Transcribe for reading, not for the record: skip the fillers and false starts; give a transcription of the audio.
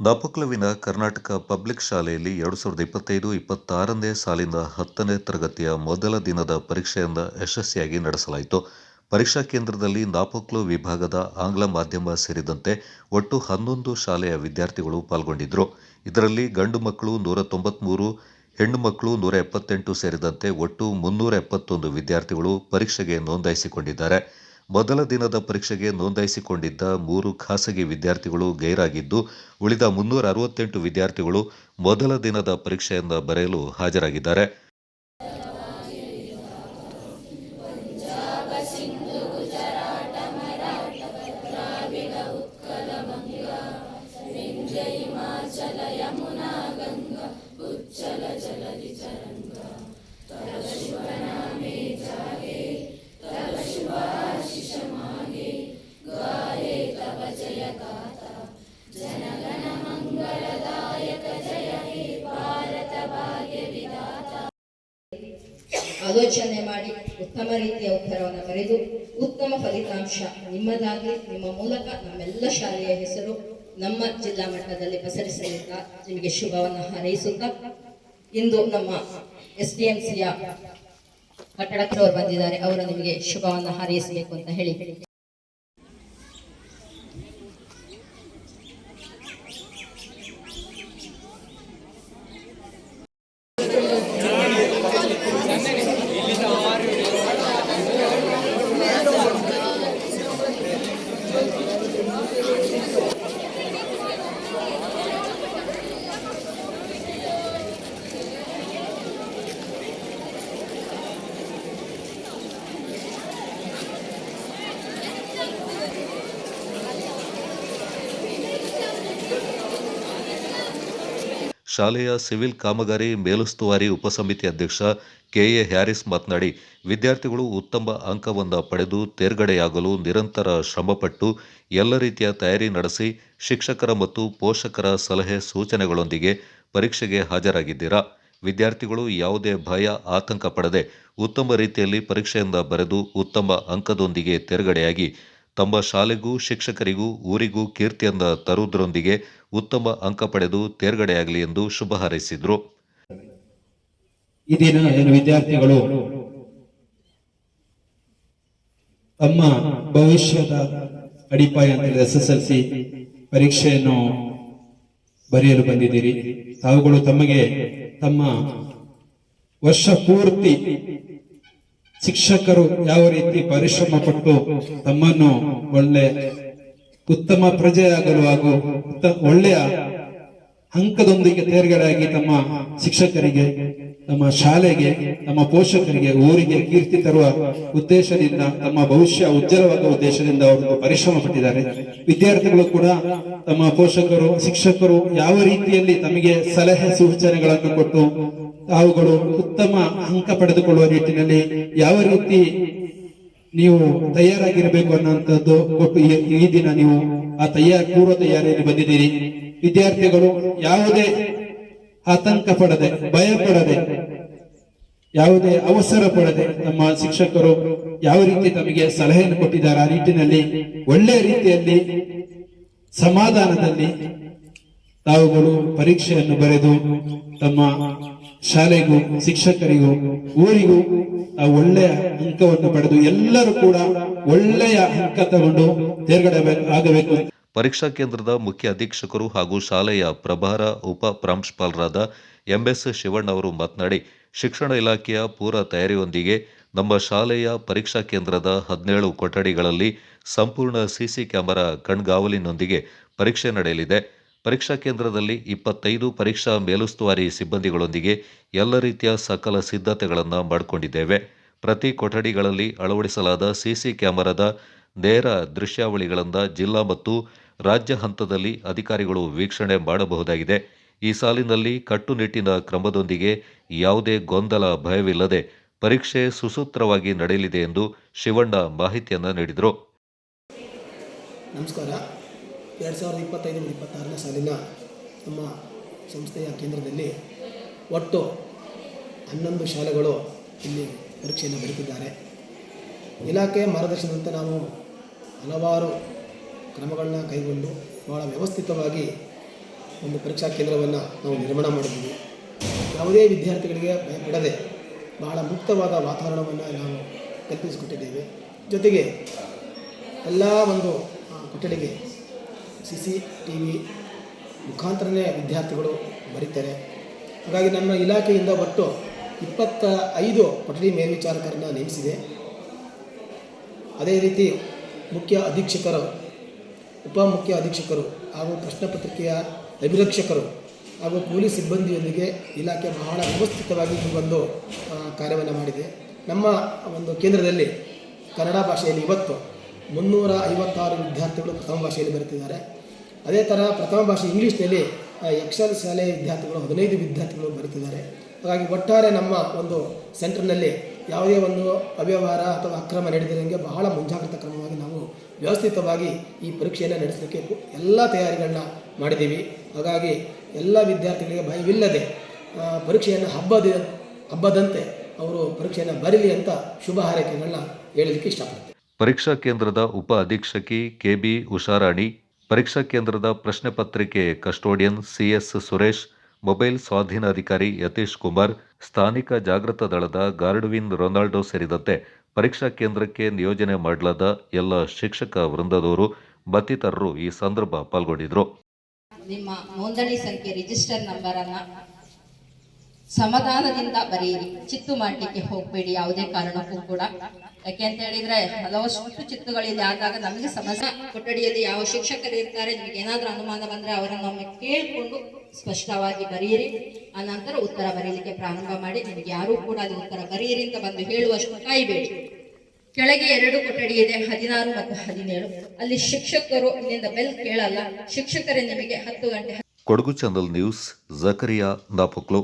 ನಾಪೊಕ್ಲುವಿನ Karnataka public ಶಾಲೆಯಲ್ಲಿ 2025-26ನೇ ಸಾಲಿನ 10ನೇ ತರಗತಿಯ ಮೊದಲ ದಿನದ ಪರೀಕ್ಷೆಯನ್ನು ಯಶಸ್ವಿಯಾಗಿ ನಡೆಸಲಾಯಿತು. ಪರೀಕ್ಷಾ ಕೇಂದ್ರದಲ್ಲಿ ನಾಪೊಕ್ಲು ವಿಭಾಗದ ಆಂಗ್ಲ ಮಾಧ್ಯಮ ಸೇರಿದಂತೆ ಒಟ್ಟು 11 ಶಾಲೆಯ ವಿದ್ಯಾರ್ಥಿಗಳು ಪಾಲ್ಗೊಂಡಿದ್ದರು. ಇದರಲ್ಲಿ ಗಂಡು ಮಕ್ಕಳು 193, ಹೆಣ್ಣು ಮಕ್ಕಳು 178 ಸೇರಿದಂತೆ ಒಟ್ಟು 371 ವಿದ್ಯಾರ್ಥಿಗಳು ಪರೀಕ್ಷೆಗೆ ನೋಂದಾಯಿಸಿಕೊಂಡಿದ್ದಾರೆ. ಮೊದಲ ದಿನದ ಪರೀಕ್ಷೆಗೆ ನೋಂದಾಯಿಸಿಕೊಂಡಿದ್ದ 3 ಖಾಸಗಿ ವಿದ್ಯಾರ್ಥಿಗಳು ಗೈರಾಗಿದ್ದು, ಉಳಿದ 368 ವಿದ್ಯಾರ್ಥಿಗಳು ಮೊದಲ ದಿನದ ಪರೀಕ್ಷೆಯನ್ನು ಬರೆಯಲು ಹಾಜರಾಗಿದ್ದಾರೆ. ಆಲೋಚನೆ ಮಾಡಿ ಉತ್ತಮ ರೀತಿಯ ಉತ್ತರವನ್ನು ಬರೆದು ಉತ್ತಮ ಫಲಿತಾಂಶ ನಿಮ್ಮದಾಗಿ ನಿಮ್ಮ ಮೂಲಕ ನಮ್ಮೆಲ್ಲ ಶಾಲೆಯ ಹೆಸರು ನಮ್ಮ ಜಿಲ್ಲಾ ಮಟ್ಟದಲ್ಲಿ ಪಸರಿಸಲಿದ್ದ ನಿಮಗೆ ಶುಭವನ್ನು ಹಾರೈಸುತ್ತಾ, ಇಂದು ನಮ್ಮ SDMCಯ ಕಟ್ಟಡಕ್ಕೆ ಬಂದಿದ್ದಾರೆ, ಅವರು ನಿಮಗೆ ಶುಭವನ್ನು ಹಾರೈಸಬೇಕು ಅಂತ ಹೇಳಿ ಶಾಲೆಯ ಸಿವಿಲ್ ಕಾಮಗಾರಿ ಮೇಲುಸ್ತುವಾರಿ ಉಪಸಮಿತಿ ಅಧ್ಯಕ್ಷ KA ಹ್ಯಾರಿಸ್ ಮಾತನಾಡಿ, ವಿದ್ಯಾರ್ಥಿಗಳು ಉತ್ತಮ ಅಂಕವನ್ನು ಪಡೆದು ತೇರ್ಗಡೆಯಾಗಲು ನಿರಂತರ ಶ್ರಮಪಟ್ಟು ಎಲ್ಲ ರೀತಿಯ ತಯಾರಿ ನಡೆಸಿ ಶಿಕ್ಷಕರ ಮತ್ತು ಪೋಷಕರ ಸಲಹೆ ಸೂಚನೆಗಳೊಂದಿಗೆ ಪರೀಕ್ಷೆಗೆ ಹಾಜರಾಗಿದ್ದೀರಾ. ವಿದ್ಯಾರ್ಥಿಗಳು ಯಾವುದೇ ಭಯ ಆತಂಕ ಪಡದೆ ಉತ್ತಮ ರೀತಿಯಲ್ಲಿ ಪರೀಕ್ಷೆಯಿಂದ ಬರೆದು ಉತ್ತಮ ಅಂಕದೊಂದಿಗೆ ತೇರ್ಗಡೆಯಾಗಿ ತಮ್ಮ ಶಾಲೆಗೂ ಶಿಕ್ಷಕರಿಗೂ ಊರಿಗೂ ಕೀರ್ತಿಯನ್ನ ತರುವುದರೊಂದಿಗೆ ಉತ್ತಮ ಅಂಕ ಪಡೆದು ತೇರ್ಗಡೆಯಾಗಲಿ ಎಂದು ಶುಭ ಹಾರೈಸಿದರು. ಈ ದಿನ ವಿದ್ಯಾರ್ಥಿಗಳು ತಮ್ಮ ಭವಿಷ್ಯದ ಅಡಿಪಾಯ ಅಂತ SSLC ಪರೀಕ್ಷೆಯನ್ನು ಬರೆಯಲು ಬಂದಿದ್ದೀರಿ. ತಾವುಗಳು ತಮಗೆ ತಮ್ಮ ವರ್ಷ ಪೂರ್ತಿ ಶಿಕ್ಷಕರು ಯಾವ ರೀತಿ ಪರಿಶ್ರಮ ಪಟ್ಟು ತಮ್ಮನ್ನು ಉತ್ತಮ ಪ್ರಜೆಯಾಗಲು ಹಾಗೂ ಒಳ್ಳೆಯ ಅಂಕದೊಂದಿಗೆ ತೇರ್ಗಡೆಯಾಗಿ ತಮ್ಮ ಶಿಕ್ಷಕರಿಗೆ, ನಮ್ಮ ಶಾಲೆಗೆ, ನಮ್ಮ ಪೋಷಕರಿಗೆ, ಊರಿಗೆ ಕೀರ್ತಿ ತರುವ ಉದ್ದೇಶದಿಂದ, ತಮ್ಮ ಭವಿಷ್ಯ ಉಜ್ವಲವಾಗುವ ಉದ್ದೇಶದಿಂದ ಅವರು ಪರಿಶ್ರಮ ಪಟ್ಟಿದ್ದಾರೆ. ವಿದ್ಯಾರ್ಥಿಗಳು ಕೂಡ ತಮ್ಮ ಪೋಷಕರು, ಶಿಕ್ಷಕರು ಯಾವ ರೀತಿಯಲ್ಲಿ ತಮಗೆ ಸಲಹೆ ಸೂಚನೆಗಳನ್ನು ಕೊಟ್ಟು ತಾವುಗಳು ಉತ್ತಮ ಅಂಕ ಪಡೆದುಕೊಳ್ಳುವ ನಿಟ್ಟಿನಲ್ಲಿ ಯಾವ ರೀತಿ ನೀವು ತಯಾರಾಗಿರಬೇಕು ಅನ್ನುವಂಥದ್ದು ಕೊಟ್ಟು ಈ ದಿನ ನೀವು ಆ ಪೂರ್ವ ತಯಾರಿಯಲ್ಲಿ ಬಂದಿದ್ದೀರಿ. ವಿದ್ಯಾರ್ಥಿಗಳು ಯಾವುದೇ ಆತಂಕ ಪಡದೆ, ಭಯ ಪಡದೆ, ಯಾವುದೇ ಅವಸರ ಪಡದೆ ನಮ್ಮ ಶಿಕ್ಷಕರು ಯಾವ ರೀತಿ ತಮಗೆ ಸಲಹೆಯನ್ನು ಕೊಟ್ಟಿದ್ದಾರೆ ಆ ನಿಟ್ಟಿನಲ್ಲಿ ಒಳ್ಳೆಯ ರೀತಿಯಲ್ಲಿ ಸಮಾಧಾನದಲ್ಲಿ ತಾವುಗಳು ಪರೀಕ್ಷೆಯನ್ನು ಬರೆದು ತಮ್ಮ ಶಾಲೆಗೂ, ಶಿಕ್ಷಕರಿಗೂ, ಊರಿಗೂ ಒಳ್ಳೆಯ ಅಂಕವನ್ನು ಪಡೆದು ಎಲ್ಲರೂ ಕೂಡ ಒಳ್ಳೆಯ ಅಂಕ ತಗೊಂಡು ತೇರ್ಗಡೆ ಆಗಬೇಕು. ಪರೀಕ್ಷಾ ಕೇಂದ್ರದ ಮುಖ್ಯ ಅಧೀಕ್ಷಕರು ಹಾಗೂ ಶಾಲೆಯ ಪ್ರಭಾರ ಉಪ ಪ್ರಾಂಶುಪಾಲರಾದ MS ಶಿವಣ್ಣ ಅವರು ಮಾತನಾಡಿ, ಶಿಕ್ಷಣ ಇಲಾಖೆಯ ಪೂರ್ವ ತಯಾರಿಯೊಂದಿಗೆ ನಮ್ಮ ಶಾಲೆಯ ಪರೀಕ್ಷಾ ಕೇಂದ್ರದ 17 ಕೊಠಡಿಗಳಲ್ಲಿ ಸಂಪೂರ್ಣ CC ಕ್ಯಾಮೆರಾ ಕಣ್ಗಾವಲಿನೊಂದಿಗೆ ಪರೀಕ್ಷೆ ನಡೆಯಲಿದೆ. ಪರೀಕ್ಷಾ ಕೇಂದ್ರದಲ್ಲಿ 25 ಪರೀಕ್ಷಾ ಮೇಲುಸ್ತುವಾರಿ ಸಿಬ್ಬಂದಿಗಳೊಂದಿಗೆ ಎಲ್ಲ ರೀತಿಯ ಸಕಲ ಸಿದ್ಧತೆಗಳನ್ನು ಮಾಡಿಕೊಂಡಿದ್ದೇವೆ. ಪ್ರತಿ ಕೊಠಡಿಗಳಲ್ಲಿ ಅಳವಡಿಸಲಾದ CC ಕ್ಯಾಮೆರಾದ ನೇರ ದೃಶ್ಯಾವಳಿಗಳಿಂದ ಜಿಲ್ಲಾ ಮತ್ತು ರಾಜ್ಯ ಹಂತದಲ್ಲಿ ಅಧಿಕಾರಿಗಳು ವೀಕ್ಷಣೆ ಮಾಡಬಹುದಾಗಿದೆ. ಈ ಸಾಲಿನಲ್ಲಿ ಕಟ್ಟುನಿಟ್ಟಿನ ಕ್ರಮದೊಂದಿಗೆ ಯಾವುದೇ ಗೊಂದಲ, ಭಯವಿಲ್ಲದೆ ಪರೀಕ್ಷೆ ಸುಸೂತ್ರವಾಗಿ ನಡೆಯಲಿದೆ ಎಂದು ಶಿವಣ್ಣ ಮಾಹಿತಿಯನ್ನು ನೀಡಿದರು. ನಮಸ್ಕಾರ. 2025-26ನೇ ಸಾಲಿನ ನಮ್ಮ ಸಂಸ್ಥೆಯ ಕೇಂದ್ರದಲ್ಲಿ ಒಟ್ಟು 11 ಶಾಲೆಗಳು ಇಲ್ಲಿ ಪರೀಕ್ಷೆಯನ್ನು ಬರೆದಿದ್ದಾರೆ. ಇಲಾಖೆಯ ಮಾರ್ಗದರ್ಶನದಂತೆ ನಾವು ಹಲವಾರು ಕ್ರಮಗಳನ್ನ ಕೈಗೊಂಡು ಭಾಳ ವ್ಯವಸ್ಥಿತವಾಗಿ ಒಂದು ಪರೀಕ್ಷಾ ಕೇಂದ್ರವನ್ನು ನಾವು ನಿರ್ಮಾಣ ಮಾಡಿದ್ದೀವಿ. ಯಾವುದೇ ವಿದ್ಯಾರ್ಥಿಗಳಿಗೆ ಭಯಪಡದೆ ಬಹಳ ಮುಕ್ತವಾದ ವಾತಾವರಣವನ್ನು ನಾವು ಕಲ್ಪಿಸಿಕೊಟ್ಟಿದ್ದೇವೆ. ಜೊತೆಗೆ ಎಲ್ಲ ಒಂದು ಕೊಠಡಿಗೆ CCTV ಮುಖಾಂತರನೇ ವಿದ್ಯಾರ್ಥಿಗಳು ಬರೀತಾರೆ. ಹಾಗಾಗಿ ನಮ್ಮ ಇಲಾಖೆಯಿಂದ ಒಟ್ಟು 25 ಕೊಠಡಿ ಮೇಲ್ವಿಚಾರಕರನ್ನ ನೇಮಿಸಿದೆ. ಅದೇ ರೀತಿ ಮುಖ್ಯ ಅಧೀಕ್ಷಕರು, ಉಪಮುಖ್ಯ ಅಧೀಕ್ಷಕರು ಹಾಗೂ ಪ್ರಶ್ನೆ ಪತ್ರಿಕೆಯ ಅಭಿರಕ್ಷಕರು ಹಾಗೂ ಪೊಲೀಸ್ ಸಿಬ್ಬಂದಿಯೊಂದಿಗೆ ಇಲಾಖೆ ಬಹಳ ವ್ಯವಸ್ಥಿತವಾಗಿ ಈ ಒಂದು ಕಾರ್ಯವನ್ನು ಮಾಡಿದೆ. ನಮ್ಮ ಒಂದು ಕೇಂದ್ರದಲ್ಲಿ ಕನ್ನಡ ಭಾಷೆಯಲ್ಲಿ ಇವತ್ತು 356 ವಿದ್ಯಾರ್ಥಿಗಳು ಪ್ರಥಮ ಭಾಷೆಯಲ್ಲಿ ಬರೆತಿದ್ದಾರೆ. ಅದೇ ಥರ ಪ್ರಥಮ ಭಾಷೆ ಇಂಗ್ಲೀಷ್ನಲ್ಲಿ ಎಕ್ಸೆಲ್ ಶಾಲೆಯ ವಿದ್ಯಾರ್ಥಿಗಳು 15 ವಿದ್ಯಾರ್ಥಿಗಳು ಬರೀತಿದ್ದಾರೆ. ಹಾಗಾಗಿ ಒಟ್ಟಾರೆ ನಮ್ಮ ಒಂದು ಸೆಂಟರ್ನಲ್ಲಿ ಯಾವುದೇ ಒಂದು ಅವ್ಯವಹಾರ ಅಥವಾ ಅಕ್ರಮ ನಡೆದಿರಂಗೆ ಬಹಳ ಮುಂಜಾಗ್ರತಾ ಕ್ರಮವಾಗಿ ನಾವು ವ್ಯವಸ್ಥಿತವಾಗಿ ಈ ಪರೀಕ್ಷೆಯನ್ನು ನಡೆಸಲಿಕ್ಕೆ ಎಲ್ಲ ತಯಾರಿಗಳನ್ನ ಮಾಡಿದ್ದೀವಿ. ಹಾಗಾಗಿ ಎಲ್ಲ ವಿದ್ಯಾರ್ಥಿಗಳಿಗೆ ಭಯವಿಲ್ಲದೆ ಪರೀಕ್ಷೆಯನ್ನು ಹಬ್ಬದಂತೆ ಅವರು ಪರೀಕ್ಷೆಯನ್ನು ಬರೀಲಿ ಅಂತ ಶುಭ ಹಾರೈಕೆಗಳನ್ನ ಹೇಳಲಿಕ್ಕೆ ಇಷ್ಟಪಡ್ತೀನಿ. ಪರೀಕ್ಷಾ ಕೇಂದ್ರದ ಉಪ ಅಧೀಕ್ಷಕಿ KB ಉಷಾರಾಣಿ, ಪರೀಕ್ಷಾ ಕೇಂದ್ರದ ಪ್ರಶ್ನೆ ಪತ್ರಿಕೆ ಕಸ್ಟೋಡಿಯನ್ CS ಸುರೇಶ್, ಮೊಬೈಲ್ ಸ್ವಾಧೀನಾಧಿಕಾರಿ ಯತೀಶ್ ಕುಮಾರ್, ಸ್ಥಾನಿಕ ಜಾಗೃತ ದಳದ ಗಾರ್ಡ್ವಿನ್ ರೊನಾಲ್ಡೋ ಸೇರಿದಂತೆ ಪರೀಕ್ಷಾ ಕೇಂದ್ರಕ್ಕೆ ನಿಯೋಜನೆ ಮಾಡಲಾದ ಎಲ್ಲ ಶಿಕ್ಷಕ ವೃಂದದವರು ಮತ್ತಿತರರು ಈ ಸಂದರ್ಭ ಪಾಲ್ಗೊಂಡಿದ್ದರು. ನಿಮ್ಮ ನೋಂದಣಿ ಸಂಖ್ಯೆ ರಿಜಿಸ್ಟರ್ ನಂಬರ್ ಅನ್ನ ಸಮಾಧಾನದಿಂದ ಬರೆಯಿರಿ. ಚಿತ್ತು ಮಾಡಲಿಕ್ಕೆ ಹೋಗಬೇಡಿ ಯಾವುದೇ ಕಾರಣಕ್ಕೂ ಕೂಡ. ಯಾಕೆ ಅಂತ ಹೇಳಿದ್ರೆ ಹಲವಷ್ಟು ಚಿತ್ತುಗಳಿಲ್ಲಿ ಆದಾಗ ನಮಗೆ ಸಮಸ್ಯೆ. ಕೊಠಡಿಯಲ್ಲಿ ಯಾವ ಶಿಕ್ಷಕರು ಇರ್ತಾರೆ, ನಿಮಗೆ ಏನಾದ್ರೂ ಅನುಮಾನ ಬಂದ್ರೆ ಅವರನ್ನೊಮ್ಮೆ ಕೇಳಿಕೊಂಡು ಸ್ಪಷ್ಟವಾಗಿ ಬರೆಯಿರಿ. ಆ ನಂತರ ಉತ್ತರ ಬರೀಲಿಕ್ಕೆ ಪ್ರಾರಂಭ ಮಾಡಿ. ನಿಮಗೆ ಯಾರೂ ಕೂಡ ಅದು ಉತ್ತರ ಬರೆಯಿರಿ ಅಂತ ಬಂದು ಹೇಳುವಷ್ಟು ಕಾಯಬೇಡಿ. ಕೆಳಗೆ 2 ಕೊಠಡಿ ಇದೆ, 16 ಮತ್ತು 17. ಅಲ್ಲಿ ಶಿಕ್ಷಕರು ಇಲ್ಲಿಂದ ಬೆಲ್ ಕೇಳಲ್ಲ. ಶಿಕ್ಷಕರೇ ನಿಮಗೆ 10 ಗಂಟೆ. Kodagu channel news, Zakariya Napoklu.